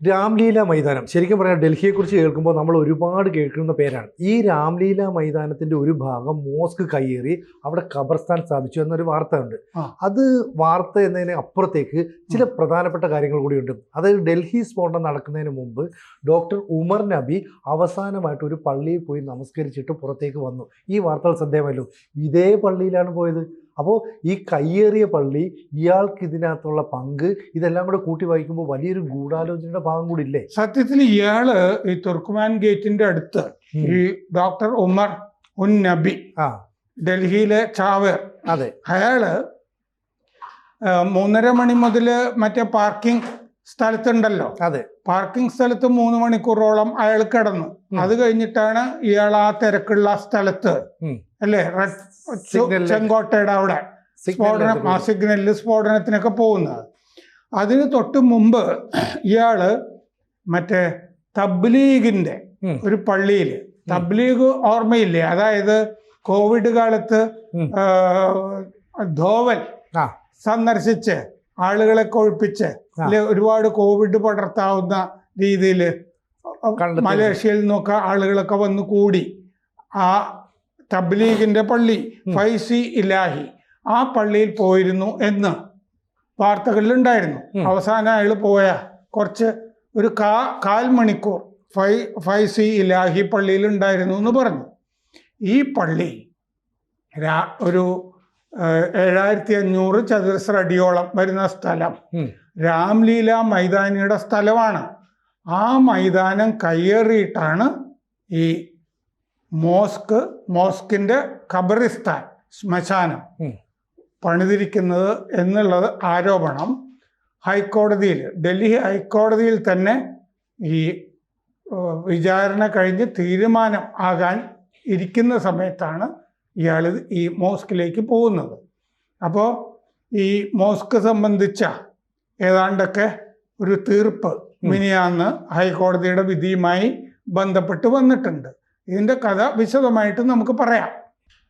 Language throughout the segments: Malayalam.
രാംലീല മൈതാനം ശരിക്കും പറയാം ഡൽഹിയെക്കുറിച്ച് കേൾക്കുമ്പോൾ നമ്മൾ ഒരുപാട് കേൾക്കുന്ന പേരാണ്. ഈ രാംലീല മൈതാനത്തിൻ്റെ ഒരു ഭാഗം മോസ്ക് കയ്യേറി അവിടെ ഖബർസ്ഥാൻ സ്ഥാപിച്ചു എന്നൊരു വാർത്ത ഉണ്ട്. അത് വാർത്ത എന്നതിന് അപ്പുറത്തേക്ക് ചില പ്രധാനപ്പെട്ട കാര്യങ്ങൾ കൂടിയുണ്ട്. അതായത് ഡൽഹി സ്ഫോടനം നടക്കുന്നതിന് മുമ്പ് ഡോക്ടർ ഉമർ നബി അവസാനമായിട്ട് ഒരു പള്ളിയിൽ പോയി നമസ്കരിച്ചിട്ട് പുറത്തേക്ക് വന്നു. ഈ വാർത്തകൾ ശ്രദ്ധേയമല്ലോ. ഇതേ പള്ളിയിലാണ് പോയത്. അപ്പോൾ ഈ കയ്യേറിയ പള്ളി, ഇയാൾക്ക് ഇതിനകത്തുള്ള പങ്ക്, ഇതെല്ലാം കൂടെ കൂട്ടി വായിക്കുമ്പോൾ വലിയൊരു ഗൂഢാലോചനയുടെ ഭാഗം കൂടി ഇല്ലേ? സത്യത്തിൽ ഇയാള് ഈ തുർക്കുമാൻ ഗേറ്റിന്റെ അടുത്ത് ഈ ഡോക്ടർ ഉമർ ഉൻ നബി, ഡൽഹിയിലെ ചാവേർ, അതെ, അയാള് 3:30 മണി മുതൽ മറ്റേ പാർക്കിംഗ് സ്ഥലത്തുണ്ടല്ലോ, അതെ, പാർക്കിംഗ് സ്ഥലത്ത് 3 മണിക്കൂറോളം അയാൾ കിടന്നു. അത് കഴിഞ്ഞിട്ടാണ് ഇയാൾ ആ തിരക്കുള്ള സ്ഥലത്ത് അല്ലേ ചെങ്കോട്ടയുടെ അവിടെ സിഗ്നലിൽ സ്ഫോടനത്തിനൊക്കെ പോകുന്നത്. അതിന് തൊട്ട് മുമ്പ് ഇയാള് മറ്റേ തബ്ലീഗിന്റെ ഒരു പള്ളിയിൽ, തബ്ലീഗ് ഓർമ്മയില്ലേ, അതായത് കോവിഡ് കാലത്ത് ധോവൽ സന്ദർശിച്ച് ആളുകളെ കൊഴിപ്പിച്ച് അല്ലെ ഒരുപാട് കോവിഡ് പടർത്താവുന്ന രീതിയിൽ മലേഷ്യയിൽ നിന്നൊക്കെ ആളുകളൊക്കെ വന്ന് കൂടി ആ തബ്ലീഗിന്റെ പള്ളി ഫൈസി ഇലാഹി, ആ പള്ളിയിൽ പോയിരുന്നു എന്ന് വാർത്തകളിലുണ്ടായിരുന്നു. അവസാനം അയാൾ പോയ കുറച്ച് ഒരു 1/4 മണിക്കൂർ ഫൈസി ഇലാഹി പള്ളിയിൽ ഉണ്ടായിരുന്നു എന്ന് പറഞ്ഞു. ഈ പള്ളി ഒരു 7500 ചതുരശ്ര അടിയോളം വരുന്ന സ്ഥലം രാംലീല മൈതാനിയുടെ സ്ഥലമാണ്. ആ മൈതാനം കയ്യേറിയിട്ടാണ് ഈ മോസ്കിന്റെ ഖബറിസ്ഥാൻ, ശ്മശാനം പണിതിരിക്കുന്നത് എന്നുള്ളത് ആരോപണം ഹൈക്കോടതിയിൽ, ഡൽഹി ഹൈക്കോടതിയിൽ തന്നെ ഈ വിചാരണ കഴിഞ്ഞ് തീരുമാനം ആകാൻ ഇരിക്കുന്ന സമയത്താണ് ഇയാൾ ഈ മോസ്കിലേക്ക് പോകുന്നത്. അപ്പോൾ ഈ മോസ്ക് സംബന്ധിച്ച ഏതാണ്ടൊക്കെ ഒരു തീർപ്പ് മിനിയാന്ന് ഹൈക്കോടതിയുടെ വിധിയുമായി ബന്ധപ്പെട്ട് വന്നിട്ടുണ്ട്. ഇതിൻ്റെ കഥ വിശദമായിട്ട് നമുക്ക് പറയാം.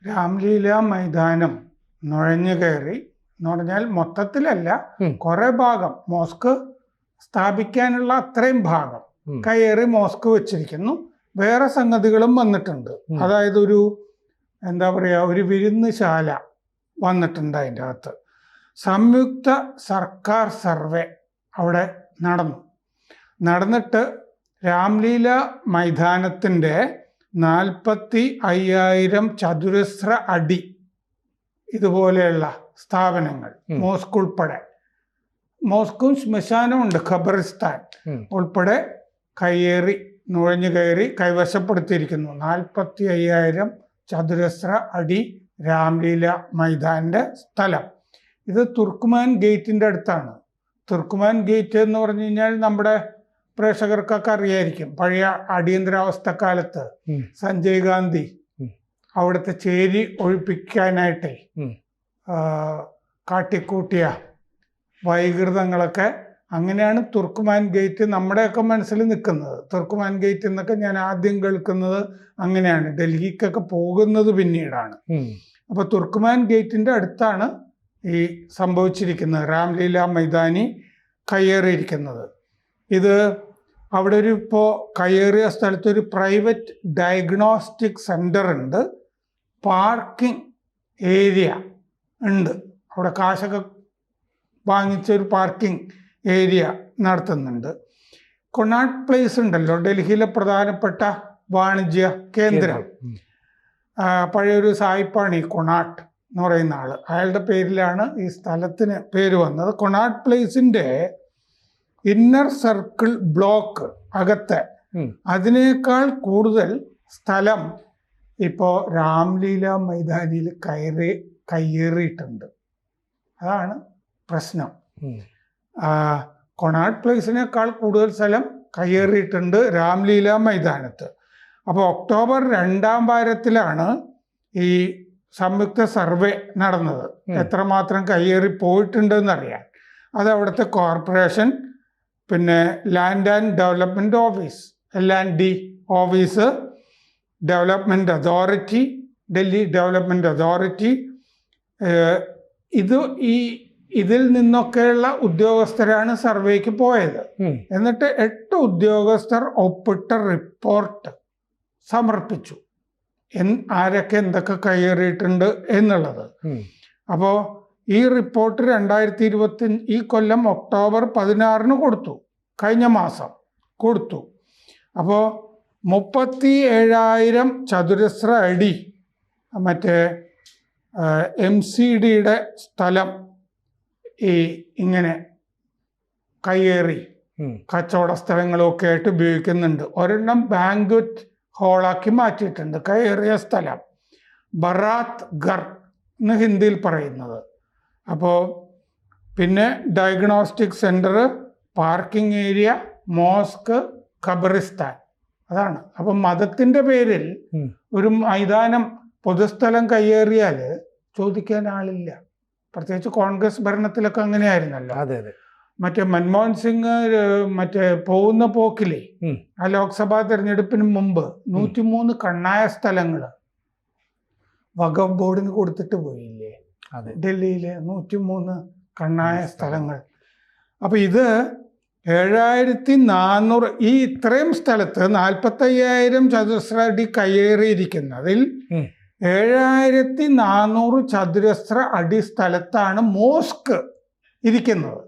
രാംലീല മൈതാനം നുഴഞ്ഞു കയറി എന്ന് പറഞ്ഞാൽ മൊത്തത്തിലല്ല, കുറെ ഭാഗം മോസ്ക് സ്ഥാപിക്കാനുള്ള അത്രയും ഭാഗം കയറി മോസ്ക് വെച്ചിരിക്കുന്നു. വേറെ സംഗതികളും വന്നിട്ടുണ്ട്. അതായത് ഒരു എന്താ പറയുക, ഒരു വിരുന്നുശാല വന്നിട്ടുണ്ട് അതിൻ്റെ അകത്ത്. സംയുക്ത സർക്കാർ സർവേ അവിടെ നടന്നിട്ട് രാംലീല മൈതാനത്തിൻ്റെ 45,000 ചതുരശ്ര അടി ഇതുപോലെയുള്ള സ്ഥാപനങ്ങൾ, മോസ്ക് ഉൾപ്പെടെ, മോസ്കും ശ്മശാനമുണ്ട്, ഖബറിസ്ഥാൻ ഉൾപ്പെടെ നുഴഞ്ഞു കയറി കൈവശപ്പെടുത്തിയിരിക്കുന്നു. 45,000 ചതുരശ്ര അടി രാംലീല മൈതാനിൻ്റെ സ്ഥലം. ഇത് തുർക്കുമാൻ ഗേറ്റിൻ്റെ അടുത്താണ്. തുർക്കുമാൻ ഗേറ്റ് എന്ന് പറഞ്ഞു കഴിഞ്ഞാൽ നമ്മുടെ പ്രേക്ഷകർക്കൊക്കെ അറിയായിരിക്കും. പഴയ അടിയന്തരാവസ്ഥക്കാലത്ത് സഞ്ജയ് ഗാന്ധി അവിടുത്തെ ചേരി ഒഴിപ്പിക്കാനായിട്ടേ കാട്ടിക്കൂട്ടിയ വൈകൃതങ്ങളൊക്കെ, അങ്ങനെയാണ് തുർക്കുമാൻ ഗേറ്റ് നമ്മുടെയൊക്കെ മനസ്സിൽ നിൽക്കുന്നത്. തുർക്കുമാൻ ഗേറ്റ് എന്നൊക്കെ ഞാൻ ആദ്യം കേൾക്കുന്നത് അങ്ങനെയാണ്, ഡൽഹിക്കൊക്കെ പോകുന്നത് പിന്നീടാണ്. അപ്പോൾ തുർക്കുമാൻ ഗേറ്റിൻ്റെ അടുത്താണ് ഈ സംഭവിച്ചിരിക്കുന്നത്, രാംലീല മൈതാനി കയ്യേറിയിരിക്കുന്നത്. ഇത് അവിടെ ഇപ്പോൾ കയ്യേറിയ സ്ഥലത്ത് ഒരു പ്രൈവറ്റ് ഡയഗ്നോസ്റ്റിക് സെൻ്റർ ഉണ്ട്, പാർക്കിംഗ് ഏരിയ ഉണ്ട്, അവിടെ കാശൊക്കെ വാങ്ങിച്ചൊരു പാർക്കിംഗ് ഏരിയ നടത്തുന്നുണ്ട്. കൊണാട്ട് പ്ലേസ് ഉണ്ടല്ലോ, ഡൽഹിയിലെ പ്രധാനപ്പെട്ട വാണിജ്യ കേന്ദ്രം, പഴയൊരു സായിപ്പാണ് ഈ കൊണാട്ട് എന്ന് പറയുന്ന ആൾ, അയാളുടെ പേരിലാണ് ഈ സ്ഥലത്തിന് പേര് വന്നത്. കൊണാട്ട് പ്ലേസിൻ്റെ ഇന്നർ സർക്കിൾ ബ്ലോക്ക് അകത്തെ അതിനേക്കാൾ കൂടുതൽ സ്ഥലം ഇപ്പോൾ രാംലീല മൈതാനിയിൽ കയ്യേറിയിട്ടുണ്ട്. അതാണ് പ്രശ്നം. കൊണാട്ട് പ്ലേസിനേക്കാൾ കൂടുതൽ സ്ഥലം കയ്യേറിയിട്ടുണ്ട് രാംലീല മൈതാനത്ത്. അപ്പോൾ ഒക്ടോബർ 2ാം വാരത്തിലാണ് ഈ സംയുക്ത സർവേ നടന്നത്, എത്രമാത്രം കയ്യേറി പോയിട്ടുണ്ടെന്നറിയാൻ. അത് അവിടുത്തെ കോർപ്പറേഷൻ, പിന്നെ land and development office, L&D office, development authority, Delhi development authority, ഇത് ഈ ഇതിൽ നിന്നൊക്കെയുള്ള ഉദ്യോഗസ്ഥരാണ് സർവേക്ക് പോയത്. എന്നിട്ട് 8 ഉദ്യോഗസ്ഥർ ഒപ്പിട്ട റിപ്പോർട്ട് സമർപ്പിച്ചു, ആരൊക്കെ എന്തൊക്കെ കയ്യേറിയിട്ടുണ്ട് എന്നുള്ളത്. അപ്പോൾ ഈ റിപ്പോർട്ട് 2025 ഈ കൊല്ലം ഒക്ടോബർ 16 കൊടുത്തു, കഴിഞ്ഞ മാസം കൊടുത്തു. അപ്പോൾ 37,000 ചതുരശ്ര അടി മറ്റേ MCDയുടെ സ്ഥലം ഈ ഇങ്ങനെ കയ്യേറി കച്ചവട സ്ഥലങ്ങളൊക്കെ ആയിട്ട് ഉപയോഗിക്കുന്നുണ്ട്. ഒരെണ്ണം ബാങ്ക്വറ്റ് ഹോളാക്കി മാറ്റിയിട്ടുണ്ട്, കയ്യേറിയ സ്ഥലം ബറാത്ത് ഗർ എന്ന് ഹിന്ദിയിൽ പറയുന്നത്. അപ്പോൾ പിന്നെ diagnostic centre, parking area, mosque, ഖബറിസ്ഥാൻ, അതാണ്. അപ്പം മതത്തിൻ്റെ പേരിൽ ഒരു മൈതാനം പൊതുസ്ഥലം കയ്യേറിയാൽ ചോദിക്കാൻ ആളില്ല. പ്രത്യേകിച്ച് കോൺഗ്രസ് ഭരണത്തിലൊക്കെ അങ്ങനെയായിരുന്നല്ലോ. മറ്റേ മൻമോഹൻ സിംഗ് മറ്റേ പോകുന്ന പോക്കിലെ ആ ലോക്സഭാ തെരഞ്ഞെടുപ്പിന് മുമ്പ് 103 കണ്ണായ സ്ഥലങ്ങൾ വഖഫ് ബോർഡിന് കൊടുത്തിട്ട് പോയില്ലേ ഡൽഹിയിലെ 103 കണ്ണായ സ്ഥലങ്ങൾ. അപ്പൊ ഇത് 7,400 ഈ ഇത്രയും സ്ഥലത്ത് 45,000 ചതുരശ്ര അടി കയ്യേറിയിരിക്കുന്നതിൽ 7,400 ചതുരശ്ര അടി സ്ഥലത്താണ് മോസ്ക് ഇരിക്കുന്നത്.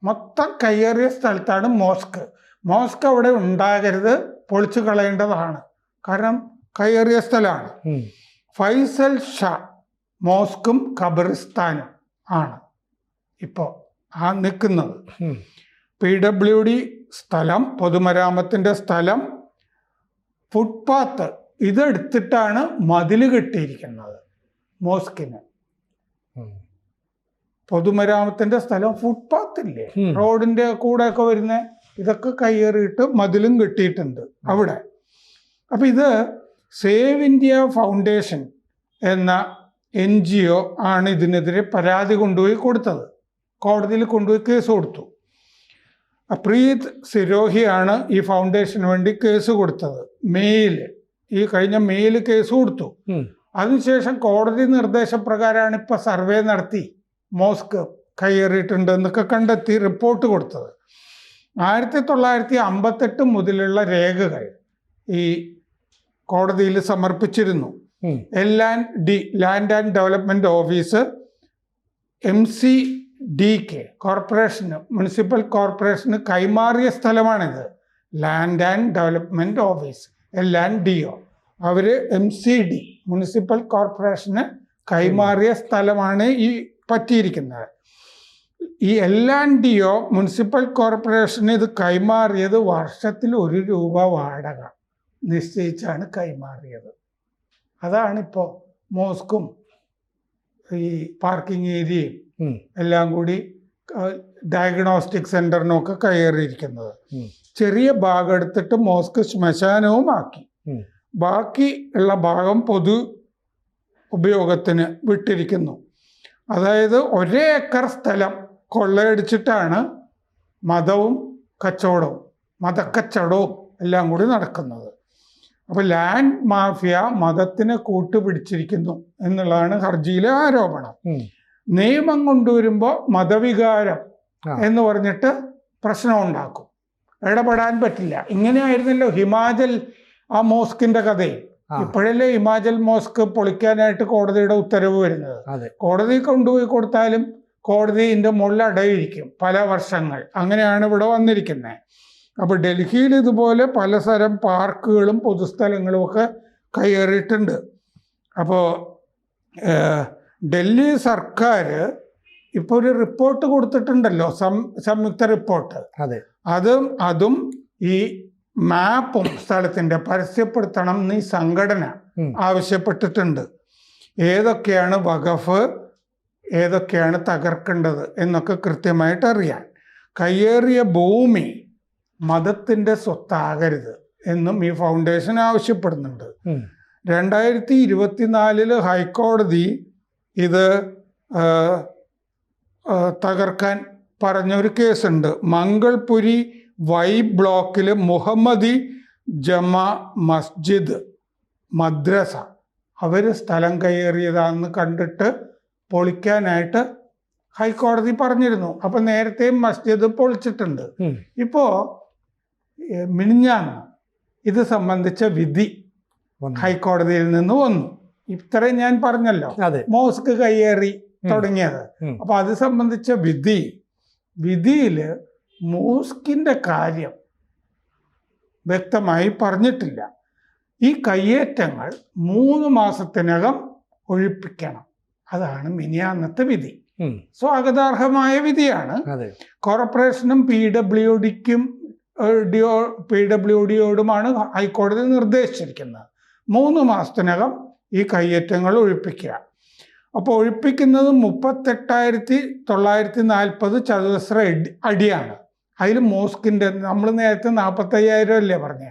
മൊത്തം കയ്യേറിയ സ്ഥലത്താണ് മോസ്ക്. മോസ്ക് അവിടെ ഉണ്ടാകരുത്, പൊളിച്ചു കളയേണ്ടതാണ്, കാരണം കയ്യേറിയ സ്ഥലമാണ്. ഫൈസൽ ഷാ മോസ്കും ഖബറിസ്ഥാനും ആണ് ഇപ്പോൾ ആ നിൽക്കുന്നത്. PWD സ്ഥലം, പൊതുമരാമത്തിൻ്റെ സ്ഥലം, ഫുട്പാത്ത് ഇതെടുത്തിട്ടാണ് മതിൽ കെട്ടിയിരിക്കുന്നത് മോസ്കിന്. പൊതുമരാമത്തിൻ്റെ സ്ഥലം, ഫുട്പാത്തില്ലേ റോഡിൻ്റെ കൂടെയൊക്കെ വരുന്ന, ഇതൊക്കെ കയ്യേറിയിട്ട് മതിലും കെട്ടിയിട്ടുണ്ട് അവിടെ. അപ്പം ഇത് സേവ് ഇന്ത്യ ഫൗണ്ടേഷൻ എന്ന NGO ആണ് ഇതിനെതിരെ പരാതി കൊണ്ടുപോയി കൊടുത്തത്. കോടതിയിൽ കൊണ്ടുപോയി കേസ് കൊടുത്തു. പ്രീത് സിരോഹിയാണ് ഈ ഫൗണ്ടേഷന് വേണ്ടി കേസ് കൊടുത്തത്. ഈ കഴിഞ്ഞ മെയിൽ കേസ് കൊടുത്തു. അതിനുശേഷം കോടതി നിർദ്ദേശപ്രകാരമാണ് ഇപ്പോൾ സർവേ നടത്തി മോസ്ക് കയ്യേറിയിട്ടുണ്ട് എന്നൊക്കെ കണ്ടെത്തി റിപ്പോർട്ട് കൊടുത്തത്. 1958 മുതലുള്ള രേഖകൾ ഈ കോടതിയിൽ സമർപ്പിച്ചിരുന്നു. L&D land and development office MCDK corporation, municipal corporation കൈമാറിയ സ്ഥലമാണിത്. Land and development office L&DO അവര് MCD മുനിസിപ്പൽ കോർപ്പറേഷന് കൈമാറിയ സ്ഥലമാണ് ഈ പറ്റിയിരിക്കുന്നത്. ഈ L&DO മുനിസിപ്പൽ കോർപ്പറേഷന് ഇത് കൈമാറിയത് വർഷത്തിൽ 1 രൂപ വാടക നിശ്ചയിച്ചാണ് കൈമാറിയത്. അതാണിപ്പോൾ മോസ്കും ഈ പാർക്കിംഗ് ഏരിയയും എല്ലാം കൂടി ഡയഗ്നോസ്റ്റിക് സെന്ററിനൊക്കെ കയറിയിരിക്കുന്നത്. ചെറിയ ഭാഗം എടുത്തിട്ട് മോസ്ക് ശ്മശാനവും ആക്കി. ബാക്കി ഉള്ള ഭാഗം പൊതു ഉപയോഗത്തിന് വിട്ടിരിക്കുന്നു. അതായത് 1 ഏക്കർ സ്ഥലം കൊള്ളയടിച്ചിട്ടാണ് മതവും കച്ചവടവും മതക്കച്ചവടവും എല്ലാം കൂടി നടക്കുന്നത്. അപ്പോൾ ലാൻഡ് മാഫിയ മതത്തിനെ കൂട്ടുപിടിച്ചിരിക്കുന്നു എന്നുള്ളതാണ് ഹർജിയിലെ ആരോപണം. നിയമം കൊണ്ടുവരുമ്പോൾ മതവികാരം എന്ന് പറഞ്ഞിട്ട് പ്രശ്നം ഉണ്ടാക്കും, ഇടപെടാൻ പറ്റില്ല. ഇങ്ങനെയായിരുന്നല്ലോ ഹിമാചൽ ആ മോസ്കിന്റെ കഥയിൽ. ഇപ്പോഴല്ലേ ഹിമാചൽ മോസ്ക് പൊളിക്കാനായിട്ട് കോടതിയുടെ ഉത്തരവ് വരുന്നത്. കോടതി കൊണ്ടുപോയി കൊടുത്താലും കോടതി ഇതിൻ്റെ മുകളിൽ അടയിരിക്കും പല വർഷങ്ങൾ. അങ്ങനെയാണ് ഇവിടെ വന്നിരിക്കുന്നത്. അപ്പോൾ ഡൽഹിയിൽ ഇതുപോലെ പലതരം പാർക്കുകളും പൊതുസ്ഥലങ്ങളും ഒക്കെ കയ്യേറിയിട്ടുണ്ട്. അപ്പോൾ ഡൽഹി സർക്കാർ ഇപ്പോൾ ഒരു റിപ്പോർട്ട് കൊടുത്തിട്ടുണ്ടല്ലോ, സംയുക്ത റിപ്പോർട്ട്. അതും ഈ മാപ്പും സ്ഥലത്തിൻ്റെ പരസ്യപ്പെടുത്തണം എന്ന് ഈ സംഘടന ആവശ്യപ്പെട്ടിട്ടുണ്ട്. ഏതൊക്കെയാണ് വഖഫ്, ഏതൊക്കെയാണ് തകർക്കേണ്ടത് എന്നൊക്കെ കൃത്യമായിട്ട് അറിയാൻ. കയ്യേറിയ ഭൂമി മതത്തിൻ്റെ സ്വത്താകരുത് എന്നും ഈ ഫൗണ്ടേഷൻ ആവശ്യപ്പെടുന്നുണ്ട്. 2024 ഹൈക്കോടതി ഇത് തകർക്കാൻ പറഞ്ഞൊരു കേസുണ്ട്. മംഗൾപുരി വൈ ബ്ലോക്കിൽ മുഹമ്മദി ജമാ മസ്ജിദ് മദ്രസ അവർ സ്ഥലം കയ്യേറിയതാണെന്ന് കണ്ടിട്ട് പൊളിക്കാനായിട്ട് ഹൈക്കോടതി പറഞ്ഞിരുന്നു. അപ്പൊ നേരത്തെ മസ്ജിദ് പൊളിച്ചിട്ടുണ്ട്. ഇപ്പോ മിനിഞ്ഞാന്ന് ഇത് സംബന്ധിച്ച വിധി ഹൈക്കോടതിയിൽ നിന്ന് വന്നു. ഇത്രയും ഞാൻ പറഞ്ഞല്ലോ, മോസ്ക് കയ്യേറി തുടങ്ങിയത്. അപ്പൊ അത് സംബന്ധിച്ച വിധിയില് മോസ്കിന്റെ കാര്യം വ്യക്തമായി പറഞ്ഞിട്ടില്ല. ഈ കയ്യേറ്റങ്ങൾ 3 മാസത്തിനകം ഒഴിപ്പിക്കണം. അതാണ് മിനിയാന്നത്തെ വിധി. സ്വാഗതാർഹമായ വിധിയാണ്. കോർപ്പറേഷനും PWDയോടുമാണ് ഹൈക്കോടതി നിർദ്ദേശിച്ചിരിക്കുന്നത് 3 മാസത്തിനകം ഈ കയ്യേറ്റങ്ങൾ ഒഴിപ്പിക്കുക. അപ്പോൾ ഒഴിപ്പിക്കുന്നത് 38,940 ചതുരശ്ര അടിയാണ്. അതിൽ മോസ്കിന്റെ നമ്മൾ നേരത്തെ 45,000 അല്ലേ പറഞ്ഞേ,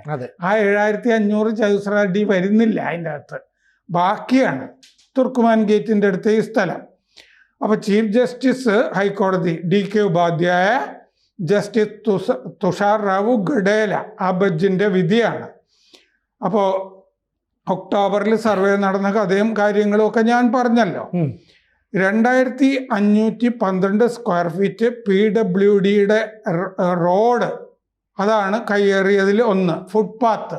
ആ 7,500 ചതുരശ്ര അടി വരുന്നില്ല അതിൻ്റെ അകത്ത്, ബാക്കിയാണ് തുർക്കുമാൻ ഗേറ്റിന്റെ അടുത്ത് ഈ സ്ഥലം. അപ്പൊ ചീഫ് ജസ്റ്റിസ് ഹൈക്കോടതി DK ഉപാധ്യായ, ജസ്റ്റിസ് തുഷാർ റാവു ഗഡേല ആ ബെഞ്ചിന്റെ വിധിയാണ്. അപ്പോൾ ഒക്ടോബറിൽ സർവേ നടന്ന കഥയും കാര്യങ്ങളും ഒക്കെ ഞാൻ പറഞ്ഞല്ലോ. 2,512 സ്ക്വയർ ഫീറ്റ് PWDയുടെ റോഡ്, അതാണ് കയ്യേറിയതിൽ ഒന്ന്. ഫുട്പാത്ത്,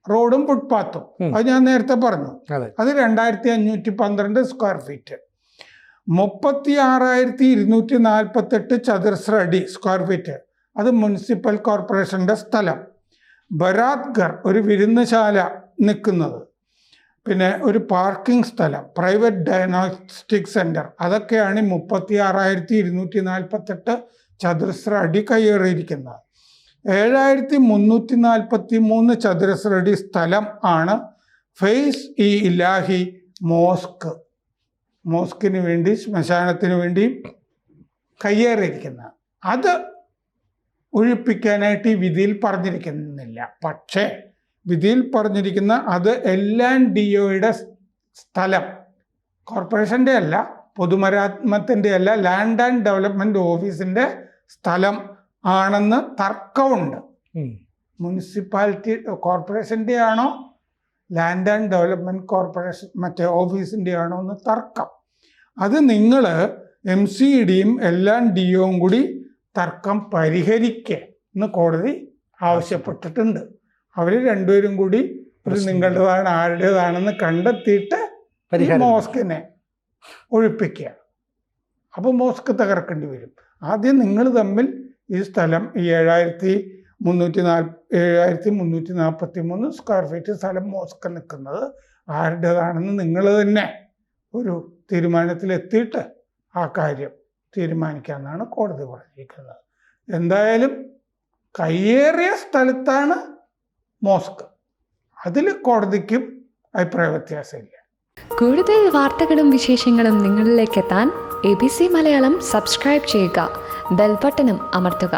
റോഡും ഫുട്പാത്തും, അത് ഞാൻ നേരത്തെ പറഞ്ഞു. അത് 2,512 സ്ക്വയർ ഫീറ്റ്. 36,248 ചതുരശ്ര അടി സ്ക്വയർ ഫീറ്റ്, അത് മുനിസിപ്പൽ കോർപ്പറേഷന്റെ സ്ഥലം. ബരാത്ഗർ, ഒരു വിരുന്നുശാല നിൽക്കുന്നത്, പിന്നെ ഒരു പാർക്കിംഗ് സ്ഥലം, പ്രൈവറ്റ് ഡയഗ്നോസ്റ്റിക് സെന്റർ, അതൊക്കെയാണ് 36,248 ചതുരശ്ര അടി കയ്യേറിയിരിക്കുന്നത്. 7,343 ചതുരശ്ര അടി സ്ഥലം ആണ് ഫെയ്സ് ഇ ഇലാഹി മോസ്കിന് വേണ്ടി, ശ്മശാനത്തിന് വേണ്ടി കയ്യേറിയിരിക്കുന്നത്. അത് ഒഴിപ്പിക്കാനായിട്ട് ഈ വിധിയിൽ പറഞ്ഞിരിക്കുന്നില്ല. പക്ഷേ വിധിയിൽ പറഞ്ഞിരിക്കുന്ന അത് LNDOയുടെ സ്ഥലം, കോർപ്പറേഷൻ്റെ അല്ല, പൊതുമരാമത്തിൻ്റെ അല്ല, ലാൻഡ് ആൻഡ് ഡെവലപ്മെന്റ് ഓഫീസിന്റെ സ്ഥലം ആണെന്ന് തർക്കമുണ്ട്. മുനിസിപ്പാലിറ്റി കോർപ്പറേഷൻ്റെ ആണോ ലാൻഡ് ആൻഡ് ഡെവലപ്മെന്റ് കോർപ്പറേഷൻ മറ്റേ ഓഫീസിൻ്റെ ആണോ എന്ന് തർക്കം. അത് നിങ്ങൾ MCDയും LNDOയും കൂടി തർക്കം പരിഹരിക്കെന്ന് കോടതി ആവശ്യപ്പെട്ടിട്ടുണ്ട്. അവർ രണ്ടുപേരും കൂടി ഇത് നിങ്ങളുടേതാണ് ആരുടേതാണെന്ന് കണ്ടെത്തിയിട്ട് മോസ്കിനെ ഒഴിപ്പിക്കുക. അപ്പോൾ മോസ്ക് തകർക്കേണ്ടി വരും. ആദ്യം നിങ്ങൾ തമ്മിൽ ഈ സ്ഥലം, ഈ 7,343 സ്ക്വയർ ഫീറ്റ് സ്ഥലം മോസ്ക് നിൽക്കുന്നത് ആരുടേതാണെന്ന് നിങ്ങൾ തന്നെ ഒരു തീരുമാനത്തിലെത്തിയിട്ട് ആ കാര്യം തീരുമാനിക്കാമെന്നാണ് കോടതി പറഞ്ഞിരിക്കുന്നത്. എന്തായാലും കയ്യേറിയ സ്ഥലത്താണ് മോസ്ക്, അതിൽ കോടതിക്കും അഭിപ്രായ വ്യത്യാസമില്ല. കൂടുതൽ വാർത്തകളും വിശേഷങ്ങളും നിങ്ങളിലേക്ക് എത്താൻ ABC മലയാളം സബ്സ്ക്രൈബ് ചെയ്യുക, ബെൽ ബട്ടണും അമർത്തുക.